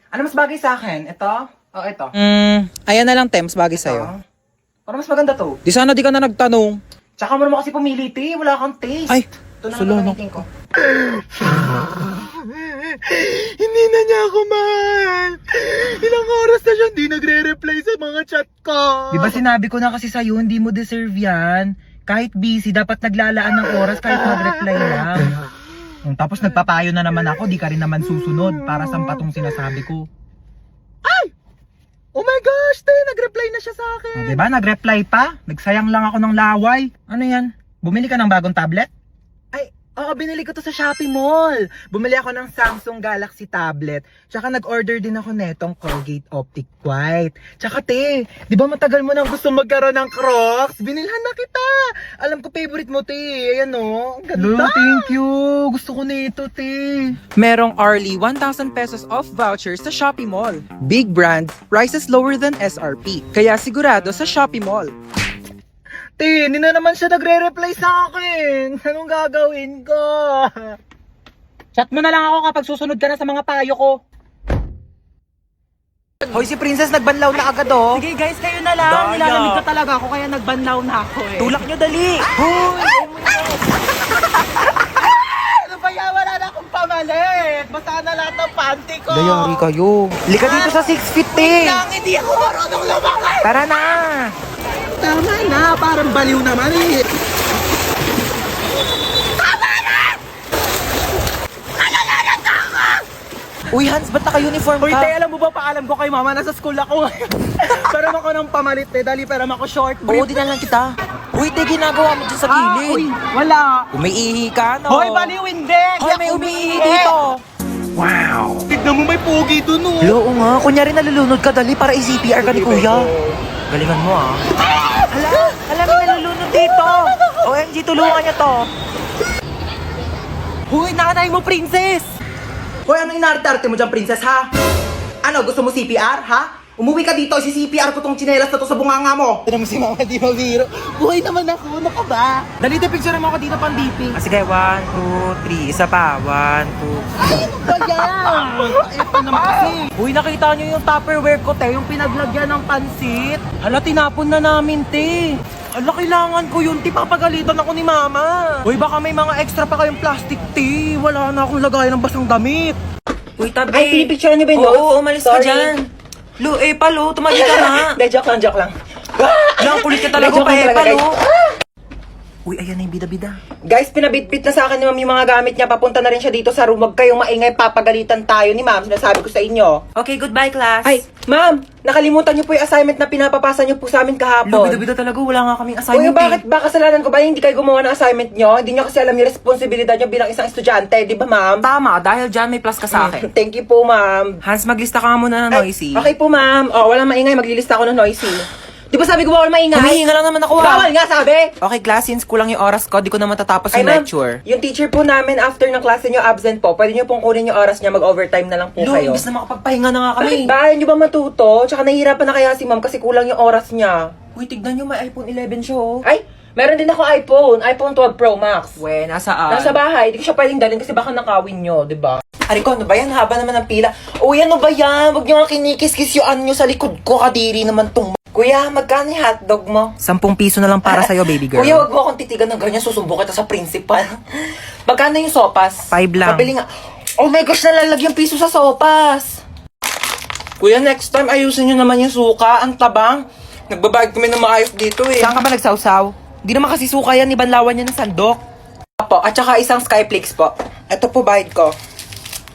Ano mas bagay sa akin? Ito? O ito? Ayan na lang, Tems, bagay sa'yo. Ito? Para mas maganda to. Di sana di ka na nagtanong. Tsaka mo naman kasi pumili, te. Wala kang taste. Ay, ito na sulo, lang no. gagamitin ko. Hindi na niya ako mahal. Ilang oras na siya hindi nagre-reply sa mga chat ko. Di ba sinabi ko na kasi sa'yo, hindi mo deserve yan. Kahit busy, dapat naglalaan ng oras kahit mag-reply lang. Tapos nagpapayo na naman ako, di ka rin naman susunod para sampatong sinasabi ko. Oh my gosh, te, nag-reply na siya sa akin. Di ba? Nag-reply pa? Nagsayang lang ako ng laway. Ano yan? Bumili ka ng bagong tablet? Ay, oo, binili ko to sa Shopee Mall. Bumili ako ng Samsung Galaxy tablet. Tsaka nag-order din ako netong Colgate Optic White. Tsaka te, di ba matagal mo nang gusto magkaroon ng Crocs? Binilhan na kita. Alam ko favorite mo, te. Ayan o. Ang ganda. Thank you. Gusto ko nito, te. Merong Arly 1,000 pesos off vouchers sa Shopee Mall. Big brand, prices lower than SRP. Kaya sigurado sa Shopee Mall. Te, hindi na naman siya nagre-reply sa akin. Anong gagawin ko? Chat mo na lang ako kapag susunod ka na sa mga payo ko. Hoy, si Princess nagbanlaw na agad oh. Sige guys, kayo na lang. Daya. Nilalamig ka talaga ako kaya nagbanlaw na ako eh. Tulak nyo dali. Hoy! Ano ba yan? Wala na akong pamalit. Basta na lahat ng panty ko. Dayari kayo. Lika dito sa 6 feet eh. Lang, hindi ako marunong lumakay. Tara na. Tama na, parang baliw naman eh. Uy, Hans, ba't naka-uniform Uy, ka? te, alam mo ba, paalam ko kay mama, nasa school ako. Pero ako ng pamalit eh, dali pero ako short Oo, brief. di na lang kita. Uy, te, ginagawa mo dyan sa Uy, gilid. wala. Umiihi ka, no? Hoy, baliw hindi. Hoy, may umiihi dito. Tignan mo, may pogi dun, oh. Oo nga, kunyari nalulunod ka, dali para i-CPR ka ni Kuya. Galingan mo ah. Hala, may nalulunod dito. OMG, tulungan niya to. Hoy, nanay mo, princess. Hoy, ano inarte-arte mo dyan, princess, ha? Ano, gusto mo CPR, ha? Umuwi ka dito, si-CPR ko tong tsinelas na to sa bunganga mo. Tignan mo si mama, di mabiro. Buhay naman ako, ano ka ba? Dali, picture mo ako dito pang DP. Sige, 1, 2, 3, isa pa, 1, 2. Ba yan? Ito naman kasi. Uy, nakita niyo yung Tupperware ko, te, yung pinaglagyan ng pansit. Hala, tinapon na namin, te. Hala, kailangan ko yun, te, papagalitan ako ni mama. Uy, baka may mga extra pa kayong plastic, te. Wala na akong lagayan ng basang damit. Uy, tabi. Ay, pinipicture niyo ba yun? Oo, umalis ka Sorry. dyan. Lu, palo, tumagi ka na. Hindi, joke lang. Lang, kulit ka talaga, Joke lang talaga, palo. guys. Uy, ayan na yung bida-bida. Guys, pinabitbit na sa akin ni ma'am yung mga gamit niya. Papunta na rin siya dito sa room. Huwag kayong maingay, papagalitan tayo ni ma'am. Sinasabi ko sa inyo. Okay, goodbye, class. Ay, ma'am, nakalimutan niyo po yung assignment na pinapapasa niyo po sa amin Lu, kahapon. bida-bida talaga, wala nga kaming Uy, assignment. bakit ba kasalanan ko ba hindi kayo gumawa ng assignment niyo? Hindi niyo kasi alam yung responsibilidad niyo bilang isang estudyante, di ba ma'am? Tama, dahil dyan may plus ka sa akin. Thank you po, ma'am. Hans, maglista ka nga muna ng Ay, noisy. okay po, ma'am. Oh, walang maingay, maglilista ako ng noisy. Di ba sabi ko bawal maingay? Humihinga lang naman ako, Bawal nga, sabi! Okay, class, since kulang yung oras ko, di ko na matatapos Ay, yung ma'am, lecture. yung teacher po namin after ng klase niyo absent po, pwede niyo pong kunin yung oras niya, mag-overtime na lang po Lo, kayo. imbis na makapagpahinga na nga kami. Bakit ba? Hindi ba matuto? Tsaka nahihirapan na kaya si ma'am kasi kulang yung oras niya. Uy, tignan nyo, may iPhone 11 siya, oh. Ay, meron din ako iPhone 12 Pro Max. We, nasaan? Nasa bahay, hindi ko siya pwedeng dalhin kasi baka nakawin nyo, di ba? Ari ko, ano ba yan? Haba naman ng pila. Uy, ano ba yan? Huwag nyo nga kinikis-kis yung nyo sa likod ko. Kadiri naman tong... Kuya, magkano yung hotdog mo? 10 piso na lang para sa'yo, baby girl. Kuya, wag mo akong titigan ng ganyan. Susumbong kita sa principal. Magkano yung sopas? 5 lang. Pabili nga. Oh my gosh, nalalagyan piso sa sopas. Kuya, next time ayusin nyo naman yung suka. Ang tabang. Nagbabayad kami ng maayos dito eh. Saan ka ba nagsawsaw? Di naman kasi suka yan, ibanlawan yan ng sandok. Po, at saka isang Skyflakes po. Ito po bayad ko.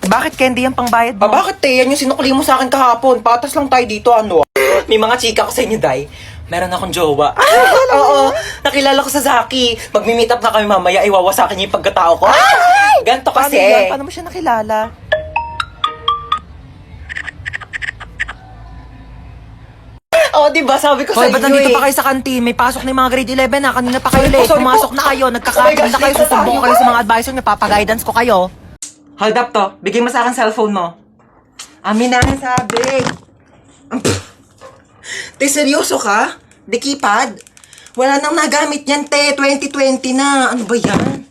Bakit candy yung pangbayad mo? Bakit te? Yan yung sinukli mo sa akin kahapon. Patas lang tayo dito, ano? May mga chika ko sa inyo, Day. Meron akong jowa. Oo, nakilala ko sa Zaki. Magmi-meet up na kami mamaya, iwawasakin niya yung pagkatao ko. Ganto Paano kasi. yan? Paano mo siya nakilala? Oo, diba? Sabi ko Hoy, sa ba't inyo nandito eh. pa kayo sa kantin? May pasok na yung mga grade 11 na. Kanina pa kayo late. sorry po. Pumasok na kayo. Oh my Nagkakaroon gosh, na kayo. late na Susumbong tayo. kayo sa mga advisor niyo. Papaguidance ko kayo. Hold up to. Bigay mo sa akin cellphone mo. Amin na ang sabi. Te, seryoso ka? Di keypad? Wala nang nagamit yan, te. 2020 na. Ano ba yan?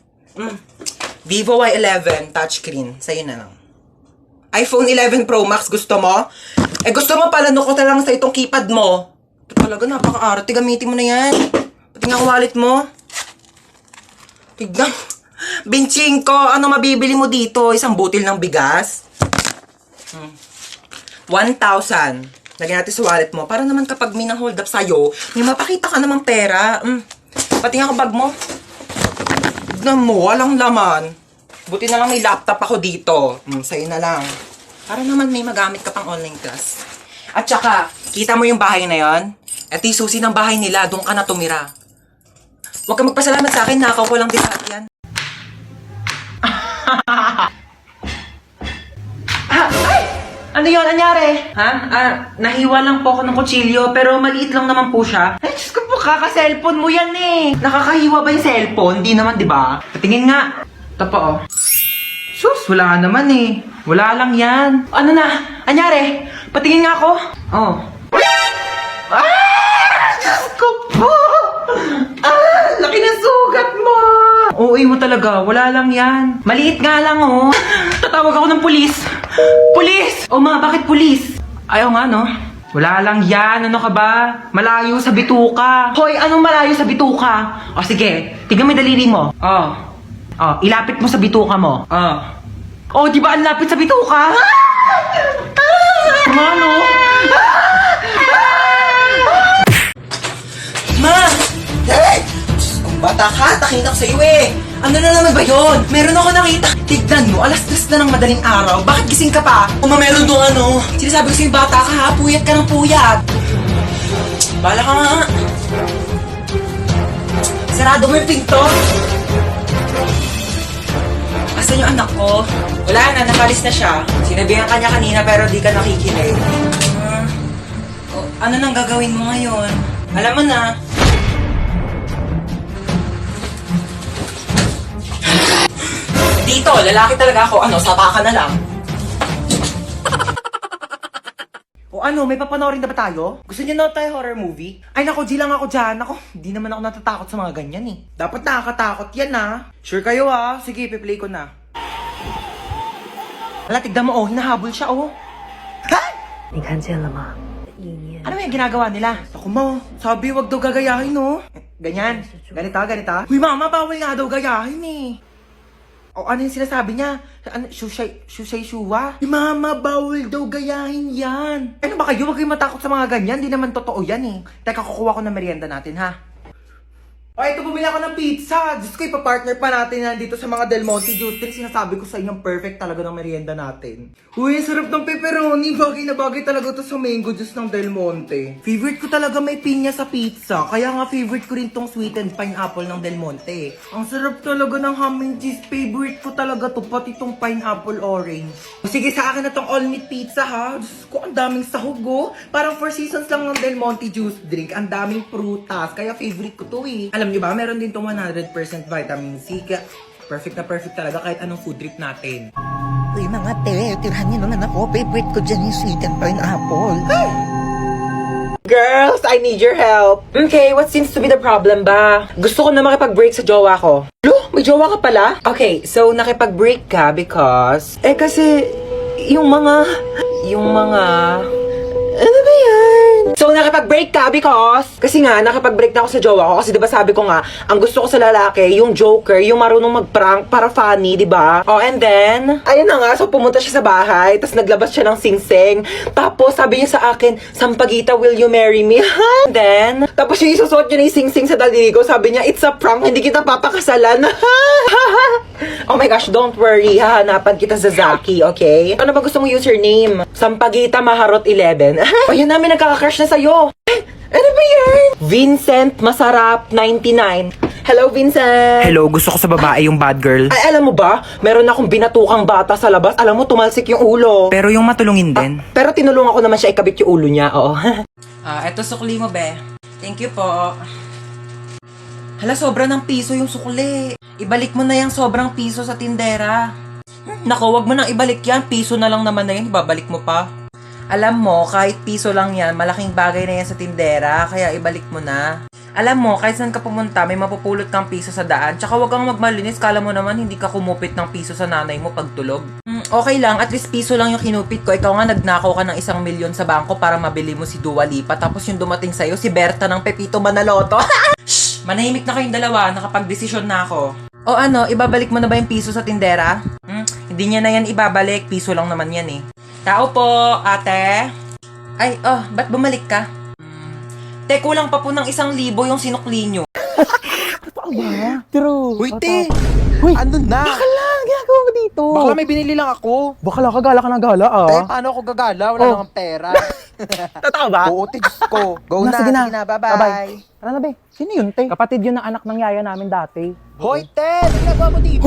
Vivo Y11 touchscreen. Sa'yo na lang. iPhone 11 Pro Max, gusto mo? Eh, gusto mo pala, ko na lang sa itong keypad mo. Ito talaga, napaka-arte. Gamitin mo na yan. Pati nga wallet mo. Tignan. Binching ko, ano mabibili mo dito? Isang butil ng bigas? 1,000. Lagyan natin sa wallet mo. Para naman kapag may nang-hold up sa'yo, may mapakita ka namang pera. Pati nga bag mo. Tignan mo, walang laman. Buti na lang may laptop ako dito. Sa'yo na lang. Para naman may magamit ka pang online class. At saka, kita mo yung bahay na yon? Ito yung susi ng bahay nila. Doon ka na tumira. Huwag ka magpasalamat sa akin. Nakaw ko lang din lahat yan. Ay! Ano yun? Anyari? Ha? Nahiwa lang po ako ng kutsilyo, pero maliit lang naman po siya. Ay, Diyos ko po, kaka-cellphone mo yan eh. Nakakahiwa ba yung cellphone? Di naman, di ba? Patingin nga. Ito po, oh. Sus, wala naman eh. Wala lang yan. Ano na? Anyari? Patingin nga ako. Oh. Diyos ko po! Laki ng sugat mo! OA mo talaga, wala lang yan. Maliit nga lang, oh. Tatawag ako ng pulis. Pulis! O ma, bakit pulis? Ayaw nga, no? Wala lang yan, ano ka ba? Malayo sa bituka. Hoy, anong malayo sa bituka? O sige, tignan mo yung daliri mo. Oh, ilapit mo sa bituka mo. Oh, di ba ang lapit sa bituka? Mano? Ma! Hey! Kung bata ka, takin ako sa'yo eh. Ano na naman ba yun? Meron ako nakita. Tignan mo, 3:00 na ng madaling araw. Bakit gising ka pa? Meron doon ano. Sinasabi ko sa'yo, bata ka ha. Puyat ka ng puyat. Bala ka nga. Sarado mo yung pinto. Asan yung anak ko? Wala na, nakalis na siya. Sinabihan ka niya kanina pero di ka nakikinig. Ano nang gagawin mo ngayon? Alam mo na. Dito, lalaki talaga ako. Sapa ka na lang. O may papanoorin na ba tayo? Gusto niyo na tayo horror movie? Ay nako, G lang ako dyan. Ako, hindi naman ako natatakot sa mga ganyan eh. Dapat nakakatakot yan ah. Sure kayo ah. Sige, ipi-play ko na. Hala, tignan mo hinahabol siya Ha? 你看见了吗？意念 Ano yung ginagawa nila? Ako mo, sabi wag daw gagayahin Ganyan. Ganito. Uy mama, bawal nga daw gayahin eh. Ano yung sinasabi niya? Shuwa? Mama, bawal daw gayahin yan. Ano ba kayo? Huwag kayong matakot sa mga ganyan. Di naman totoo yan eh. Teka, kukuha ko ng merienda natin ha. Ito bumili ako ng pizza. Diyos ko, ipapartner pa natin yan dito sa mga Del Monte Juice Drink. Sinasabi ko sa inyo, perfect talaga ng merienda natin. Uy, ang sarap ng pepperoni. Bagay na bagay talaga to sa mango juice ng Del Monte. Favorite ko talaga may pinya sa pizza. Kaya nga favorite ko rin tong sweetened pineapple ng Del Monte. Ang sarap talaga ng ham and cheese. Favorite ko talaga to, pati tong pineapple orange. Sige, sa akin na tong all meat pizza ha. Diyos ko, ang daming sahog Parang 4 seasons lang ng Del Monte Juice Drink. Ang daming prutas. Kaya favorite ko to eh. Alam niyo ba, meron din tong 100% vitamin C. Kaya perfect na perfect talaga kahit anong food trip natin. Uy mga te, tirahan niyo naman ako. Favorite ko dyan yung sweet and pineapple. Girls, I need your help. Okay, what seems to be the problem ba? Gusto ko na makipag-break sa jowa ko. May jowa ka pala? Okay, so nakipag-break ka because... kasi yung mga... Ano ba yan? So, nakipag-break ka because... Kasi nga, nakipag-break na ako sa jowa ko. Kasi diba sabi ko nga, ang gusto ko sa lalaki, yung joker, yung marunong mag-prank para funny, diba? And then, ayun na nga, so pumunta siya sa bahay, tapos naglabas siya ng sing-sing. Tapos, sabi niya sa akin, Sampaguita, will you marry me? And then, tapos yung isusuot niya na yung sing-sing sa daliri ko, sabi niya, it's a prank, hindi kita papakasalan. Oh my gosh, don't worry, hahanapan kita sa Zaki, okay? Ano ba gusto mong username? Sampaguita Maharot 11. Ayun namin nagkaka-crush na sa'yo. Ano ba yan? Vincent Masarap 99. Hello, Vincent! Hello, gusto ko sa babae yung bad girl. Ay, alam mo ba? Meron akong binatukang bata sa labas. Alam mo, tumalsik yung ulo. Pero yung matulungin din. Pero tinulungan ko naman siya ikabit yung ulo niya, oo. Eto sukli mo, be. Thank you po. Hala, sobra ng piso yung sukli. Ibalik mo na yung sobrang piso sa tindera. Naku, wag mo nang ibalik yan. Piso na lang naman na yan. Ibabalik mo pa. Alam mo, kahit piso lang yan, malaking bagay na yan sa tindera. Kaya ibalik mo na. Alam mo, kahit saan ka pumunta, may mapupulot kang piso sa daan. Tsaka wag kang magmalinis. Kala mo naman, hindi ka kumupit ng piso sa nanay mo pagtulog. Okay lang, at least piso lang yung kinupit ko. Ikaw nga nagnakaw ka ng 1 milyon sa bangko para mabili mo si Dua Lipa. Tapos yung dumating sa'yo, si Berta ng Pepito Manaloto. Shh! Manahimik na kayong dalawa, nakapag-desisyon na ako. O ano, ibabalik mo na ba yung piso sa tindera? Hindi niya na yan ibabalik, piso lang naman yan eh. Tao po, ate. Ay, ba't bumalik ka? Te, kulang pa po ng 1,000 yung sinukli nyo. True. Uy, te! Ano na? Ginagawa mo dito? Bakla may binili lang ako. Bakala ka gala ka ng gala Eh, paano ako gagala? Wala nang pera. Totoo ba? Oo, te, Diyos ko. Go na, Sige na. sige na, bye-bye. Ano na, be? Sino yun, te? Kapatid yun ng anak ng yaya namin dati. Hoy, te! Ano ginagawa mo dito?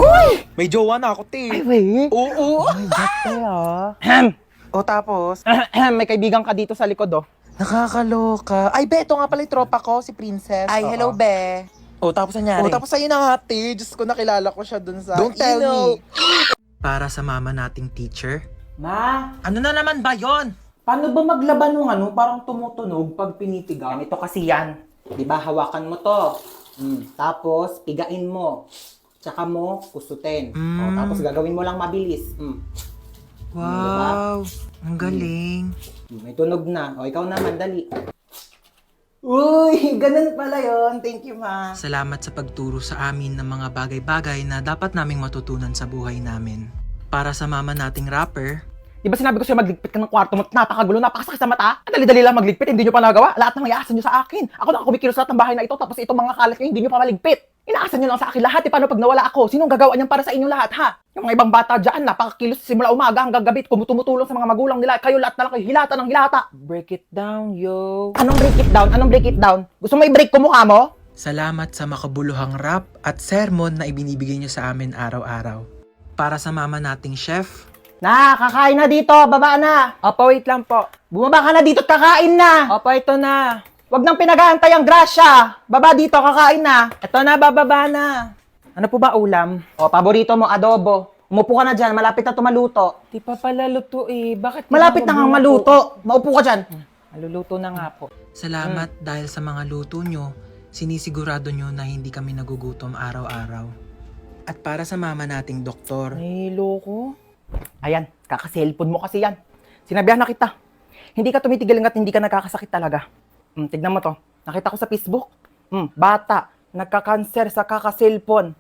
May jowa na ako, te. Ay, wait. Oo. Ay, ba't, te, ah? O, tapos? May kaibigan ka dito sa likod, oh. Nakakaloka. Ay, be, ito nga pala yung tropa ko, si Princess. Ay, hello, be. O, tapos nangyari? O, tapos ayun na nga, te. Diyos ko, nakilala ko siya dun sa... Don't tell me. Para sa mama nating teacher. Ma, Ano na naman ba yon? paano ba maglaban ng ano, parang tumutunog pag pinitigan? Ito kasi yan. Di ba, hawakan mo to. Tapos, pigain mo. Tsaka mo, kusutin. O, tapos gagawin mo lang mabilis. Wow, ang galing. May tunog na. O, ikaw naman, dali. Uy, ganun pala yon. Thank you, ma. Salamat sa pagturo sa amin ng mga bagay-bagay na dapat naming matutunan sa buhay namin. Para sa mama nating rapper, Di ba sinabi ko sa'yo magligpit ka ng kwarto mo? Napakagulo, napakasakit sa mata. Ang dali-dali lang magligpit, hindi nyo pa nagawa. Lahat ng iasan nyo sa akin. Ako na kumikilos lahat ng bahay na ito, tapos itong mga kalat nyo, hindi nyo pa maligpit. Inaasan nyo lang sa akin lahat. Paano pag nawala ako? Sinong gagawa niyan para sa inyo lahat, ha? Yung mga ibang bata dyan, napakakilos simula umaga hanggang gabi, tumutulong sa mga magulang nila. Kayo lahat na lang kayo, hilata ng hilata. Break it down, yo. Anong break it down? Anong break it down? Gusto mo i-break ko mukha mo? salamat sa makabuluhang rap at sermon na ibinibigay niyo sa amin araw-araw. Para sa mama nating chef, Kakain na dito, baba na. Opo, wait lang po. Bumaba ka na dito at kakain na. Opo, ito na. Huwag nang pinag-aantay ang grasya. Baba dito, kakain na. Ito na, bababa na. Ano po ba ulam? O, paborito mo, adobo. Umupo ka na dyan, malapit na tumaluto. Di pa pala luto eh. Bakit Malapit na kang maluto. Maupo ka dyan. Maluluto na nga po. salamat dahil sa mga luto nyo, sinisigurado nyo na hindi kami nagugutom araw-araw. At para sa mama nating doktor, Nahilo ko. Ayan, kaka-cellphone mo kasi yan. Sinabihan na kita. Hindi ka tumitigil hanggat hindi ka nagkakasakit talaga. Tignan mo to. Nakita ko sa Facebook. Bata, nagka-cancer sa kaka-cellphone.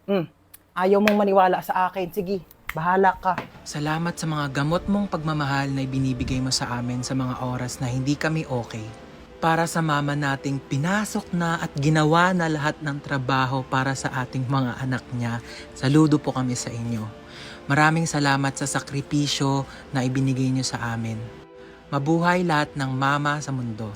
Ayaw mong maniwala sa akin. Sige, bahala ka. salamat sa mga gamot mong pagmamahal na ibinibigay mo sa amin sa mga oras na hindi kami okay. Para sa mama nating pinasok na at ginawa na lahat ng trabaho para sa ating mga anak niya, saludo po kami sa inyo. Maraming salamat sa sakripisyo na ibinigay niyo sa amin. Mabuhay lahat ng mama sa mundo.